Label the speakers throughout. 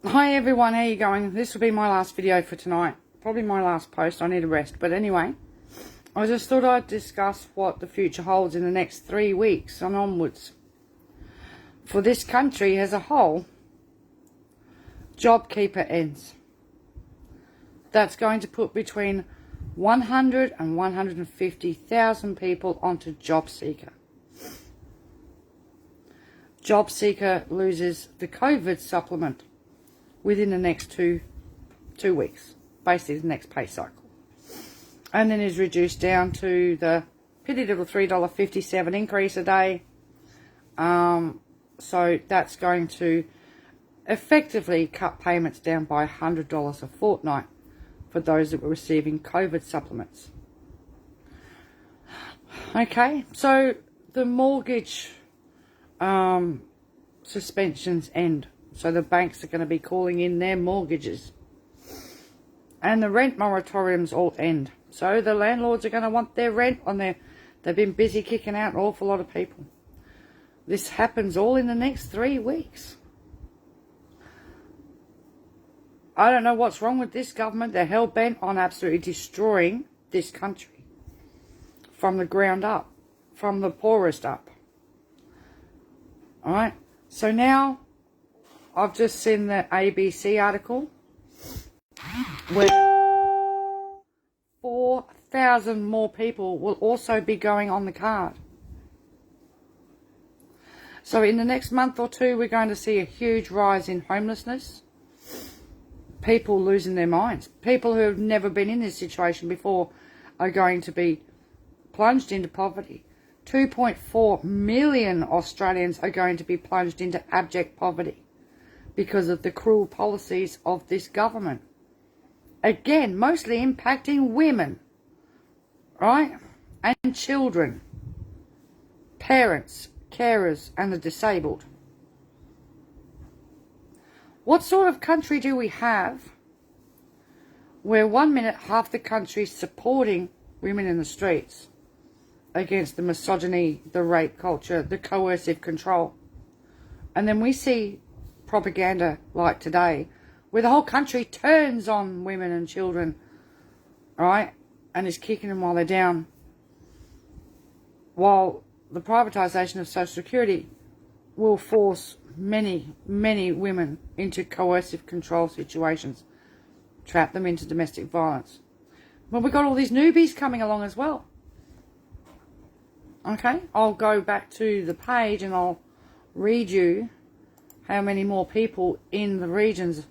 Speaker 1: Hi everyone, how you going? This will be my last video for tonight. Probably my last post. I need a rest. But anyway, I just thought I'd discuss what the future holds in the next 3 weeks and onwards. For this country as a whole, JobKeeper ends. That's going to put between 100 and 150,000 people onto JobSeeker. JobSeeker loses the COVID supplement within the next two weeks, basically the next pay cycle. And then is reduced down to the pretty little $3.57 increase a day. So that's going to effectively cut payments down by $100 a fortnight for those that were receiving COVID supplements. Okay, so the mortgage suspensions end. So the banks are going to be calling in their mortgages. And the rent moratoriums all end. So the landlords are going to want their rent on their... They've been busy kicking out an awful lot of people. This happens all in the next 3 weeks. I don't know what's wrong with this government. They're hell-bent on absolutely destroying this country. From the ground up. From the poorest up. Alright? So now, I've just seen the ABC article where 4,000 more people will also be going on the card. So in the next month or two, we're going to see a huge rise in homelessness. People losing their minds. People who have never been in this situation before are going to be plunged into poverty. 2.4 million Australians are going to be plunged into abject poverty because of the cruel policies of this government. Again, mostly impacting women, right? And children, parents, carers, and the disabled. What sort of country do we have where 1 minute half the country's supporting women in the streets against the misogyny, the rape culture, the coercive control, and then we see propaganda like today where the whole country turns on women and children, right, and is kicking them while they're down, while the privatisation of Social Security will force many women into coercive control situations, trap them into domestic violence. Well, we've got all these newbies coming along as well. Okay, I'll go back to the page and I'll read you how many more people in the regions.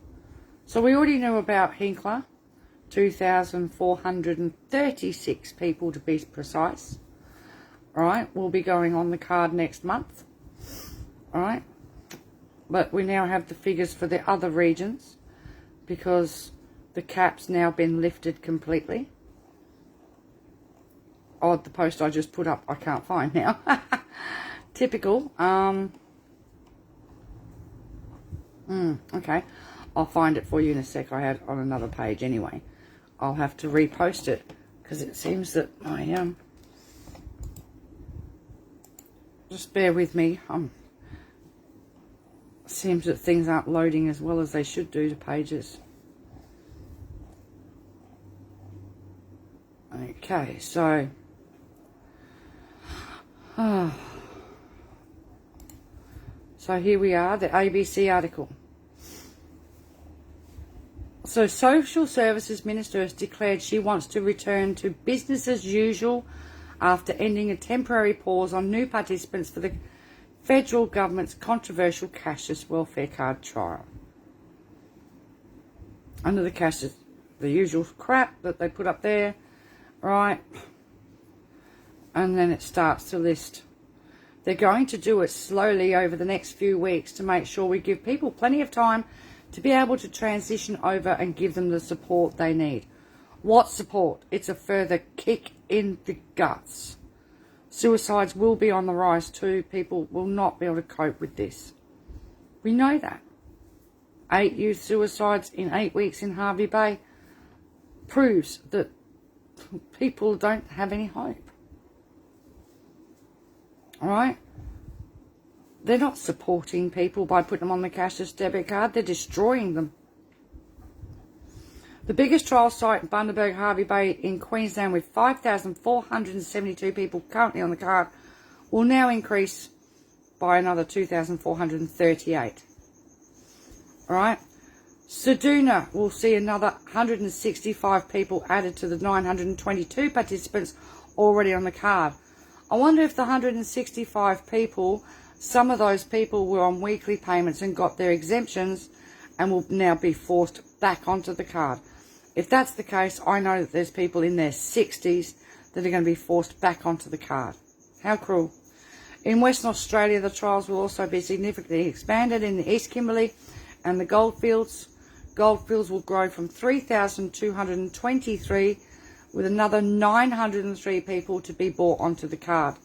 Speaker 1: So we already knew about Hinkler, 2,436 people to be precise. Alright, we'll be going on the card next month. Alright, but we now have the figures for the other regions because the cap's now been lifted completely. Oh, the post I just put up I can't find now. Typical. Okay, I'll find it for you in a sec. I had it on another page anyway. I'll have to repost it because it seems that I just bear with me. Seems that things aren't loading as well as they should do to pages. Okay, so so here we are, the ABC article. So Social Services Minister has declared she wants to return to business as usual after ending a temporary pause on new participants for the federal government's controversial cashless welfare card trial. Under the cashless, the usual crap that they put up there, right? And then it starts to list. They're going to do it slowly over the next few weeks to make sure we give people plenty of time to be able to transition over and give them the support they need. What support? It's a further kick in the guts. Suicides will be on the rise too. People will not be able to cope with this. We know that. 8 youth suicides in 8 weeks in Hervey Bay proves that people don't have any hope. Alright? they're not supporting people by putting them on the cashless debit card. They're destroying them. The biggest trial site in Bundaberg Hervey Bay in Queensland, with 5,472 people currently on the card, will now increase by another 2,438. Alright? Ceduna will see another 165 people added to the 922 participants already on the card. I wonder if the 165 people, some of those people were on weekly payments and got their exemptions and will now be forced back onto the card. If that's the case, I know that there's people in their 60s that are going to be forced back onto the card. How cruel. In Western Australia, the trials will also be significantly expanded in the East Kimberley and the Goldfields. Goldfields will grow from 3,223 with another 903 people to be brought onto the card.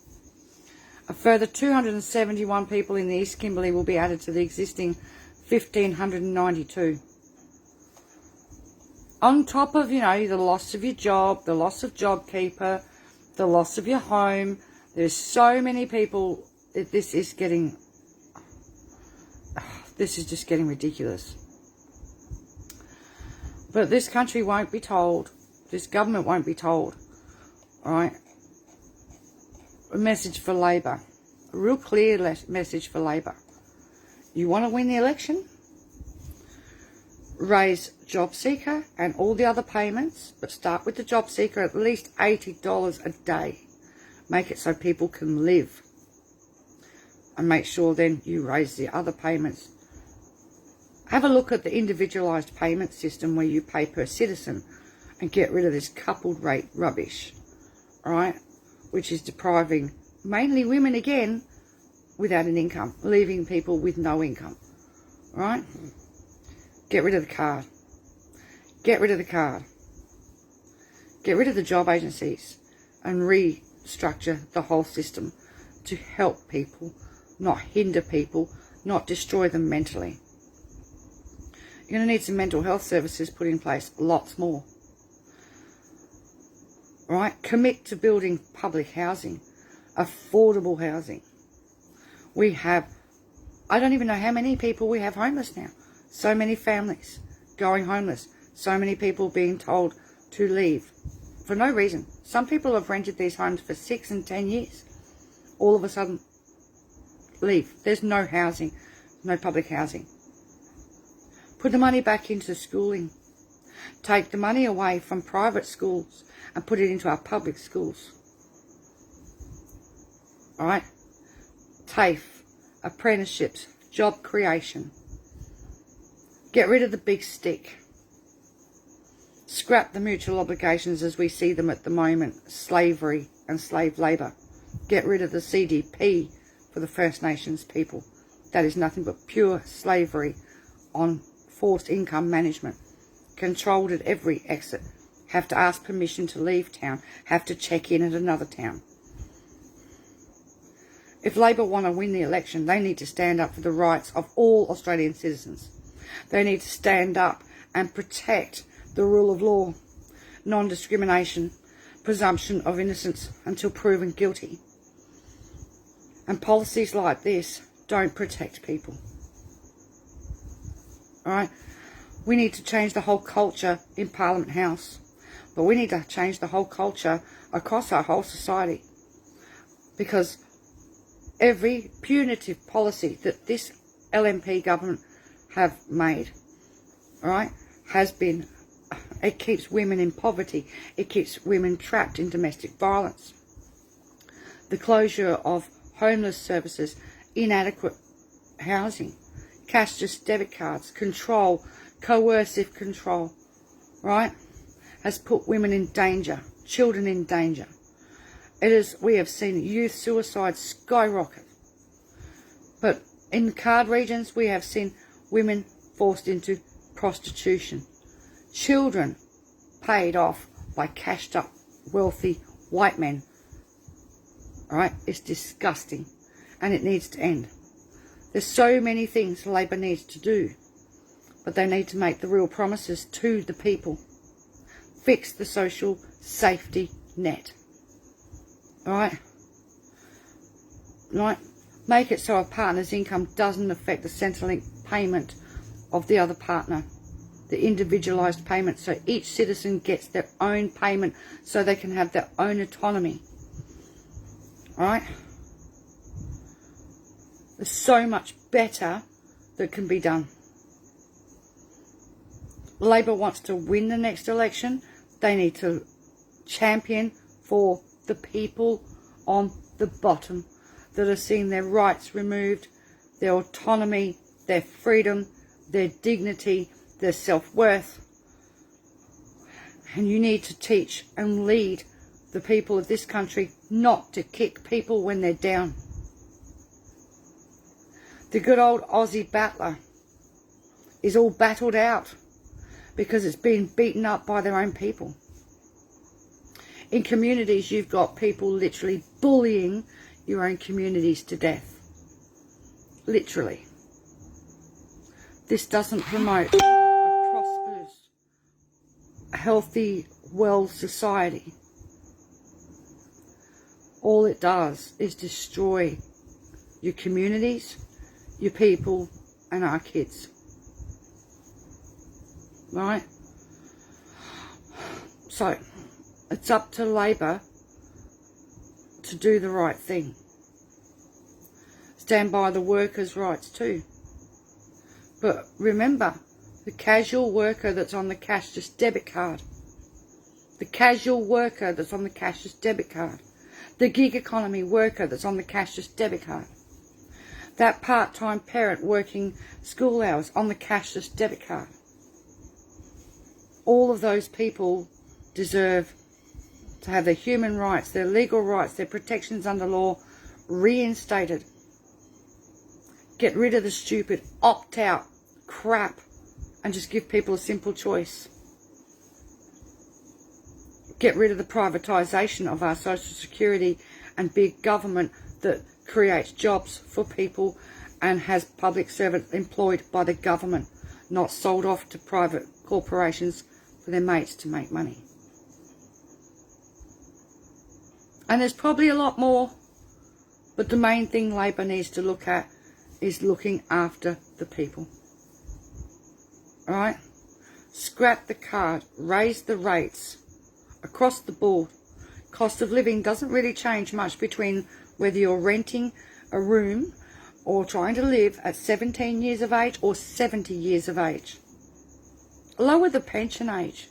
Speaker 1: A further 271 people in the East Kimberley will be added to the existing 1,592. On top of, you know, the loss of your job, the loss of JobKeeper, the loss of your home, there's so many people. This is just getting ridiculous. But this country won't be told. This government won't be told. Alright? A message for Labor. A real clear message for Labor. You want to win the election? Raise JobSeeker and all the other payments, but start with the JobSeeker at least $80 a day. Make it so people can live. And make sure then you raise the other payments. Have a look at the individualised payment system where you pay per citizen and get rid of this coupled rate rubbish, right? Which is depriving mainly women again without an income, leaving people with no income, right? Get rid of the card. Get rid of the card. Get rid of the job agencies and restructure the whole system to help people, not hinder people, not destroy them mentally. You're going to need some mental health services put in place, lots more. Right? Commit to building public housing, affordable housing. We have, I don't even know how many people we have homeless now. So many families going homeless. So many people being told to leave for no reason. Some people have rented these homes for 6 and 10 years. All of a sudden, leave. There's no housing, no public housing. Put the money back into schooling. Take the money away from private schools and put it into our public schools. Alright? TAFE, apprenticeships, job creation. Get rid of the big stick. Scrap the mutual obligations as we see them at the moment, slavery and slave labour. Get rid of the CDP for the First Nations people. That is nothing but pure slavery on forced income management. Controlled at every exit. Have to ask permission to leave town. Have to check in at another town. If Labor want to win the election, they need to stand up for the rights of all Australian citizens. They need to stand up and protect the rule of law, non-discrimination, presumption of innocence until proven guilty. And policies like this don't protect people. Alright? We need to change the whole culture in Parliament House. But we need to change the whole culture across our whole society. Because every punitive policy that this LNP government have made, alright, has been, it keeps women in poverty. It keeps women trapped in domestic violence. The closure of homeless services, inadequate housing, cashless debit cards, control, coercive control, right, has put women in danger, children in danger. It is, we have seen youth suicide skyrocket. But in card regions, we have seen women forced into prostitution. Children paid off by cashed up, wealthy white men. Alright, it's disgusting. And it needs to end. There's so many things Labor needs to do. But they need to make the real promises to the people. Fix the social safety net. Alright? Right? Make it so a partner's income doesn't affect the Centrelink payment of the other partner. The individualised payment, so each citizen gets their own payment so they can have their own autonomy. Alright? There's so much better that can be done. Labor wants to win the next election. They need to champion for the people on the bottom that are seeing their rights removed, their autonomy, their freedom, their dignity, their self-worth. And you need to teach and lead the people of this country not to kick people when they're down. The good old Aussie battler is all battled out because it's been beaten up by their own people. In communities, you've got people literally bullying your own communities to death. Literally. This doesn't promote a prosperous, healthy, well society. All it does is destroy your communities, your people, and our kids. Right? So, it's up to Labor to do the right thing. Stand by the workers' rights too. But remember, the casual worker that's on the cashless debit card, the casual worker that's on the cashless debit card, the gig economy worker that's on the cashless debit card, that part-time parent working school hours on the cashless debit card. All of those people deserve to have their human rights, their legal rights, their protections under law reinstated. Get rid of the stupid opt-out crap and just give people a simple choice. Get rid of the privatisation of our social security and big government that creates jobs for people and has public servants employed by the government, not sold off to private corporations for their mates to make money. And there's probably a lot more, but the main thing Labor needs to look at is looking after the people. Alright? Scrap the card, raise the rates across the board. Cost of living doesn't really change much between whether you're renting a room or trying to live at 17 years of age or 70 years of age. Lower the pension age.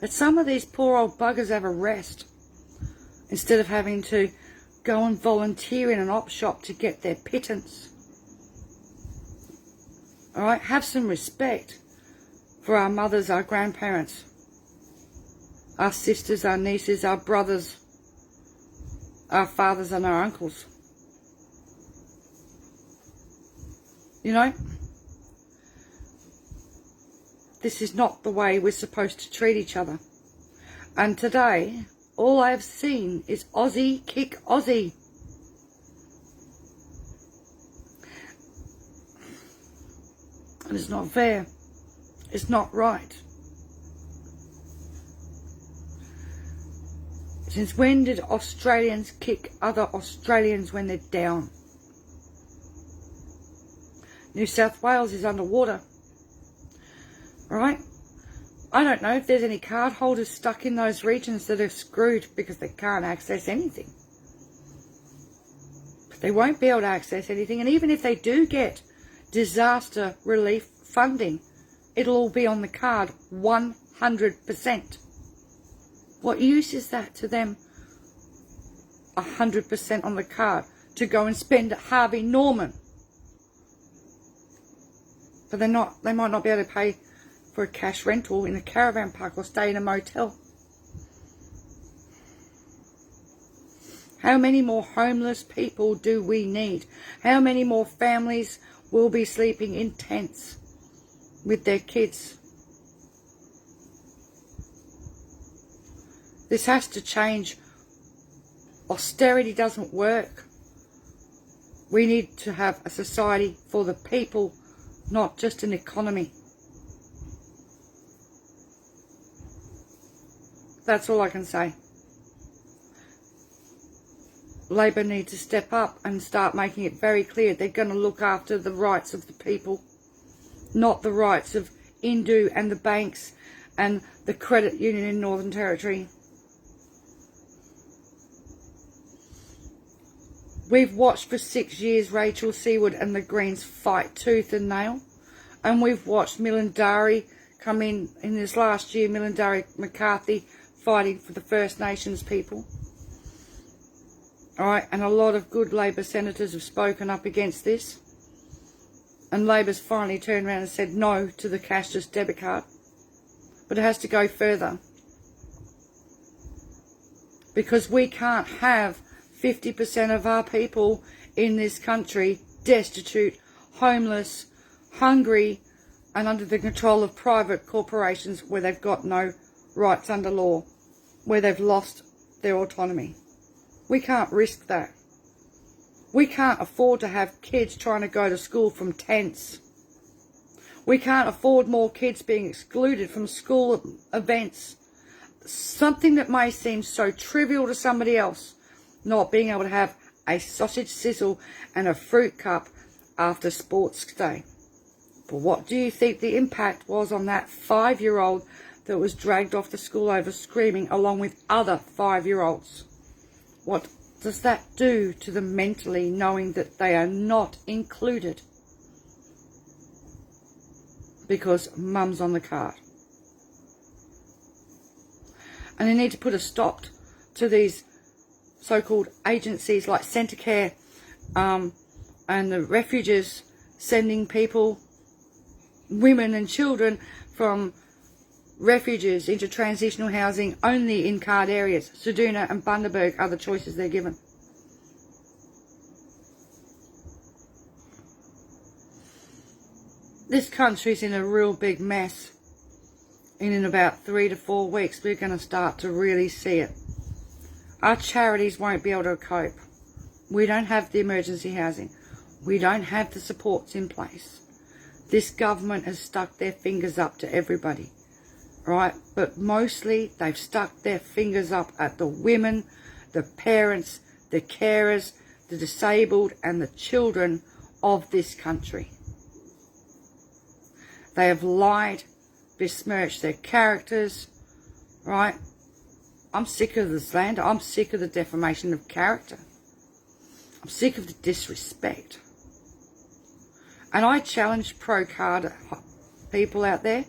Speaker 1: Let some of these poor old buggers have a rest instead of having to go and volunteer in an op shop to get their pittance. Alright, have some respect for our mothers, our grandparents, our sisters, our nieces, our brothers, our fathers and our uncles. You know, this is not the way we're supposed to treat each other. And today, all I have seen is Aussie kick Aussie. And it's not fair. It's not right. Since when did Australians kick other Australians when they're down? New South Wales is underwater. Right? I don't know if there's any card holders stuck in those regions that are screwed because they can't access anything. But they won't be able to access anything. And even if they do get disaster relief funding, it'll all be on the card 100%. What use is that to them? 100% on the card to go and spend at Harvey Norman. But they might not be able to pay for a cash rental in a caravan park or stay in a motel. How many more homeless people do we need? How many more families will be sleeping in tents with their kids? This has to change. Austerity doesn't work. We need to have a society for the people, not just an economy. That's all I can say. Labor need to step up and start making it very clear they're going to look after the rights of the people, not the rights of Indu and the banks and the credit union in Northern Territory. We've watched for 6 years Rachel Seward and the Greens fight tooth and nail, and we've watched Milandari come in this last year, Milandari McCarthy fighting for the First Nations people. Alright, and a lot of good Labor senators have spoken up against this. And Labor's finally turned around and said no to the cashless debit card. But it has to go further. Because we can't have 50% of our people in this country destitute, homeless, hungry, and under the control of private corporations where they've got no rights under law, where they've lost their autonomy. We can't risk that. We can't afford to have kids trying to go to school from tents. We can't afford more kids being excluded from school events. Something that may seem so trivial to somebody else, not being able to have a sausage sizzle and a fruit cup after sports day. But what do you think the impact was on that 5-year-old that was dragged off to school over screaming along with other 5-year-olds? What does that do to them mentally, knowing that they are not included because mum's on the card? And they need to put a stop to these so-called agencies like Centrecare and the refuges sending people, women and children, from refuges into transitional housing only in card areas. Ceduna and Bundaberg are the choices they're given. This country's in a real big mess. And in about 3 to 4 weeks, we're going to start to really see it. Our charities won't be able to cope. We don't have the emergency housing. We don't have the supports in place. This government has stuck their fingers up to everybody. Right, but mostly they've stuck their fingers up at the women, the parents, the carers, the disabled and the children of this country. They have lied, besmirched their characters, right? I'm sick of the slander. I'm sick of the defamation of character. I'm sick of the disrespect. And I challenge pro-card people out there.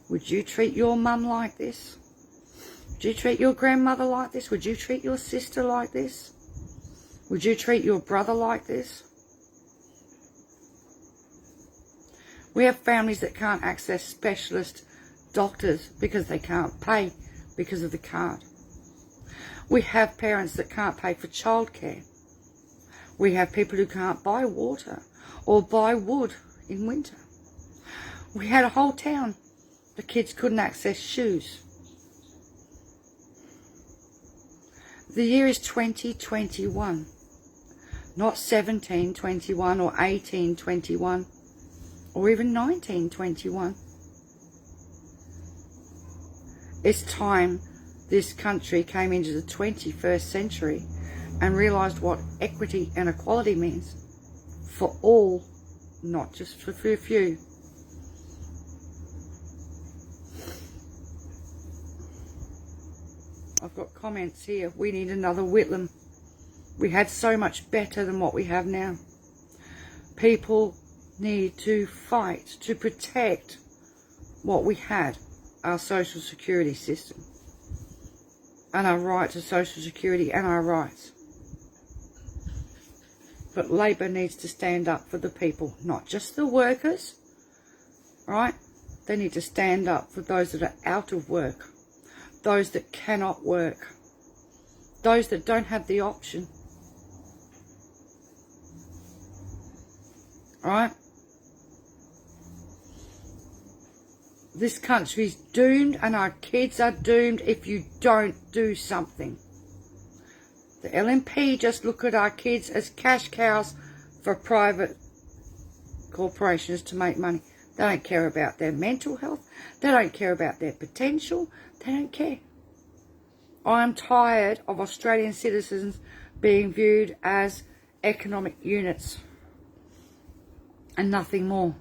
Speaker 1: Would you treat your mum like this? Would you treat your grandmother like this? Would you treat your sister like this? Would you treat your brother like this? We have families that can't access specialist doctors because they can't pay because of the card. We have parents that can't pay for childcare. We have people who can't buy water or buy wood in winter. We had a whole town. The kids couldn't access shoes. The year is 2021, not 1721 or 1821 or even 1921. It's time this country came into the 21st century and realised what equity and equality means for all, not just for a few. I've got comments here. We need another Whitlam. We had so much better than what we have now. People need to fight to protect what we had, our social security system, and our right to social security and our rights. But Labor needs to stand up for the people, not just the workers, right? They need to stand up for those that are out of work, those that cannot work, those that don't have the option. Alright? This country's doomed and our kids are doomed if you don't do something. The LNP just look at our kids as cash cows for private corporations to make money. They don't care about their mental health. They don't care about their potential. They don't care. I'm tired of Australian citizens being viewed as economic units and nothing more.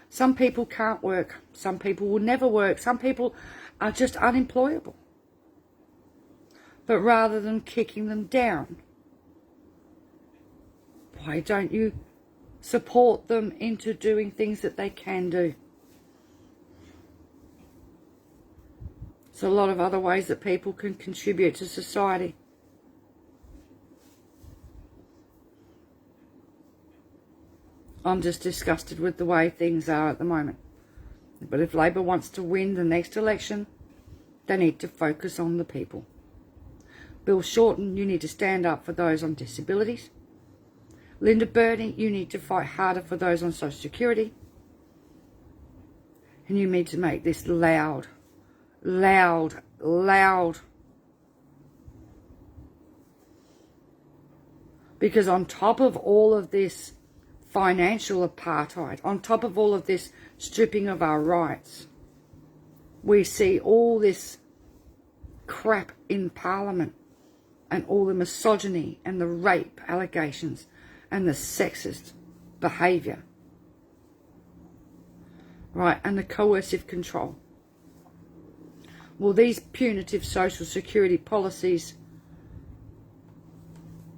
Speaker 1: Some people can't work. Some people will never work. Some people are just unemployable. But rather than kicking them down, why don't you support them into doing things that they can do? There's a lot of other ways that people can contribute to society. I'm just disgusted with the way things are at the moment. But if Labor wants to win the next election, they need to focus on the people. Bill Shorten, you need to stand up for those on disabilities. Linda Burney, you need to fight harder for those on Social Security. And you need to make this loud. Loud. Loud. Because on top of all of this financial apartheid, on top of all of this stripping of our rights, we see all this crap in Parliament and all the misogyny and the rape allegations and the sexist behaviour, right, and the coercive control. Well, these punitive social security policies,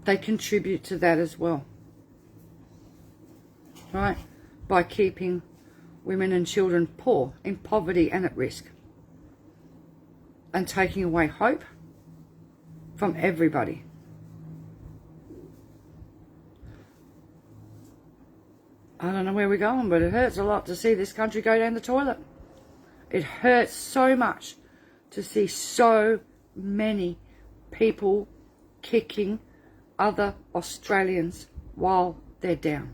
Speaker 1: they contribute to that as well, right, by keeping women and children poor, in poverty and at risk, and taking away hope from everybody. I don't know where we're going, but it hurts a lot to see this country go down the toilet. It hurts so much to see so many people kicking other Australians while they're down.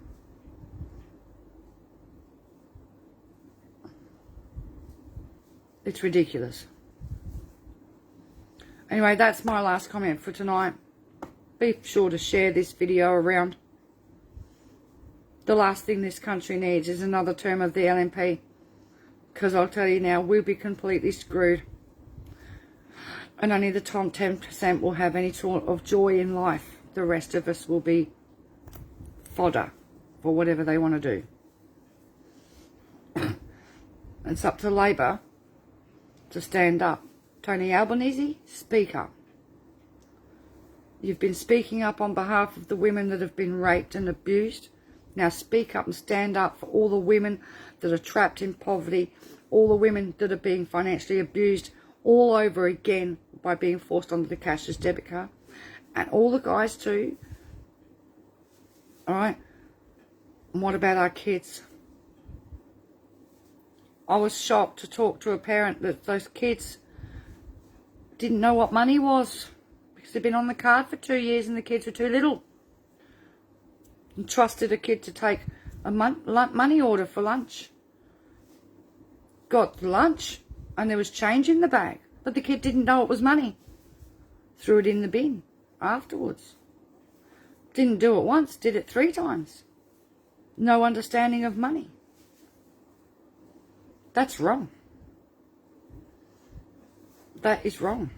Speaker 1: It's ridiculous. Anyway, that's my last comment for tonight. Be sure to share this video around. The last thing this country needs is another term of the LNP. Because I'll tell you now, we'll be completely screwed. And only the top 10% will have any sort of joy in life. The rest of us will be fodder for whatever they want to do. It's up to Labor to stand up. Tony Albanese, speak up. You've been speaking up on behalf of the women that have been raped and abused. Now speak up and stand up for all the women that are trapped in poverty, all the women that are being financially abused all over again by being forced onto the cashless debit card. And all the guys too. Alright? And what about our kids? I was shocked to talk to a parent that those kids didn't know what money was because they'd been on the card for 2 years and the kids were too little. And trusted a kid to take a money order for lunch. Got the lunch and there was change in the bag, but the kid didn't know it was money. Threw it in the bin afterwards. Didn't do it once, did it 3 times. No understanding of money. That's wrong. That is wrong.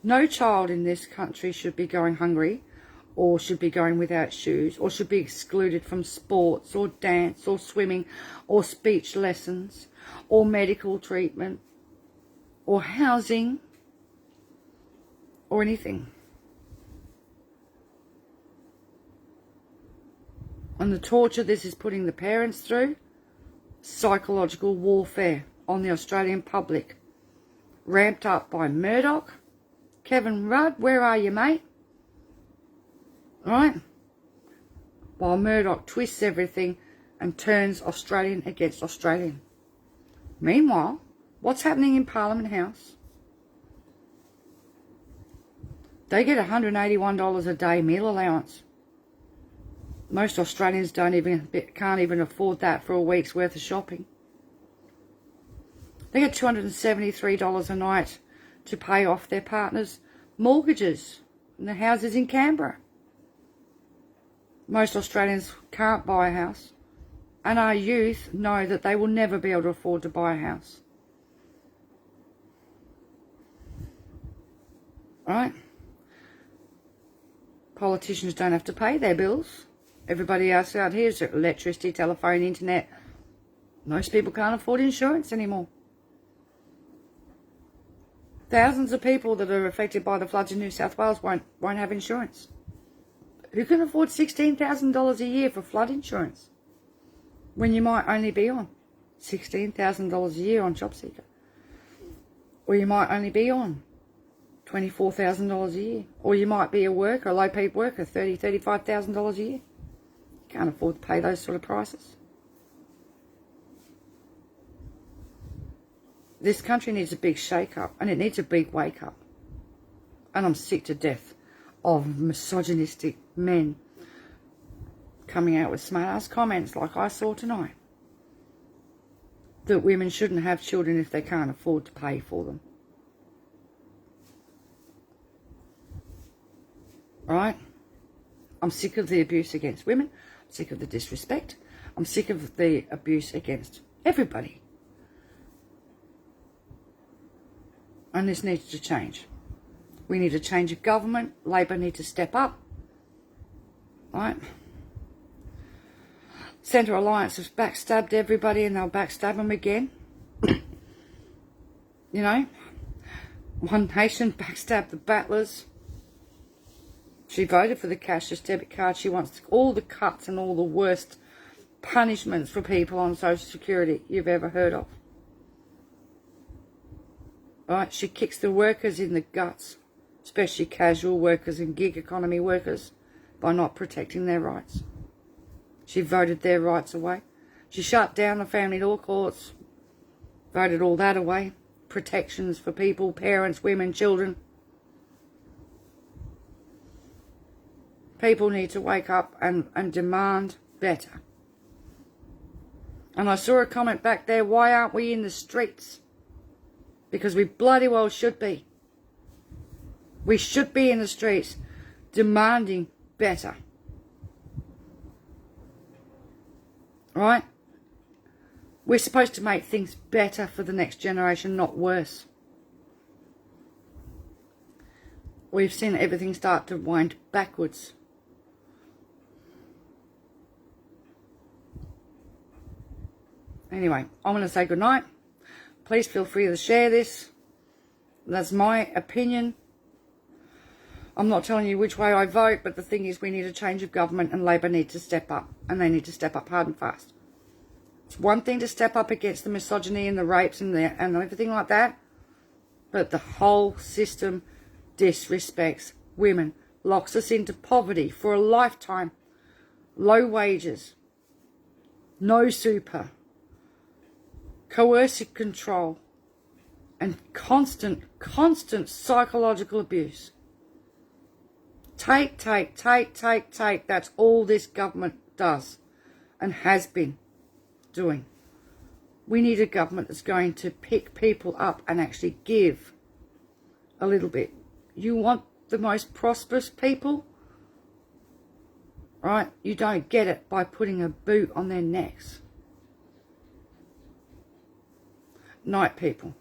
Speaker 1: No child in this country should be going hungry or should be going without shoes or should be excluded from sports or dance or swimming or speech lessons or medical treatment or housing or anything. And the torture this is putting the parents through, psychological warfare on the Australian public, ramped up by Murdoch. Kevin Rudd, where are you, mate? Right? While Murdoch twists everything and turns Australian against Australian. Meanwhile, what's happening in Parliament House? They get $181 a day meal allowance. Most Australians can't even afford that for a week's worth of shopping. They get $273 a night to pay off their partners' mortgages in the houses in Canberra. Most Australians can't buy a house, and our youth know that they will never be able to afford to buy a house. right? Politicians don't have to pay their bills. Everybody else out here is electricity, telephone, internet. Most people can't afford insurance anymore. Thousands of people that are affected by the floods in New South Wales won't have insurance. Who can afford $16,000 a year for flood insurance when you might only be on $16,000 a year on JobSeeker? Or you might only be on $24,000 a year. Or you might be a worker, a low-paid worker, $30,000, $35,000 a year. You can't afford to pay those sort of prices. This country needs a big shake-up, and it needs a big wake-up. And I'm sick to death of misogynistic men coming out with smart-ass comments like I saw tonight. That women shouldn't have children if they can't afford to pay for them. Right? I'm sick of the abuse against women. I'm sick of the disrespect. I'm sick of the abuse against everybody. And this needs to change. We need a change of government. Labor need to step up. Right? Centre Alliance has backstabbed everybody and they'll backstab them again. You know? One Nation backstabbed the battlers. She voted for the cashless debit card. She wants all the cuts and all the worst punishments for people on Social Security you've ever heard of. Right? She kicks the workers in the guts, especially casual workers and gig economy workers, by not protecting their rights. She voted their rights away. She shut down the family law courts, voted all that away. Protections for people, parents, women, children. People need to wake up and demand better. And I saw a comment back there, why aren't we in the streets? Because we bloody well should be. We should be in the streets demanding better. Right? We're supposed to make things better for the next generation, not worse. We've seen everything start to wind backwards. Anyway, I'm going to say goodnight. Please feel free to share this. That's my opinion. I'm not telling you which way I vote, but the thing is we need a change of government and Labor need to step up. And they need to step up hard and fast. It's one thing to step up against the misogyny and the rapes and everything like that. But the whole system disrespects women. Locks us into poverty for a lifetime. Low wages. No super. Coercive control. And constant psychological abuse. Take. That's all this government does and has been doing. We need a government that's going to pick people up and actually give a little bit. You want the most prosperous people? Right? You don't get it by putting a boot on their necks. Night, people.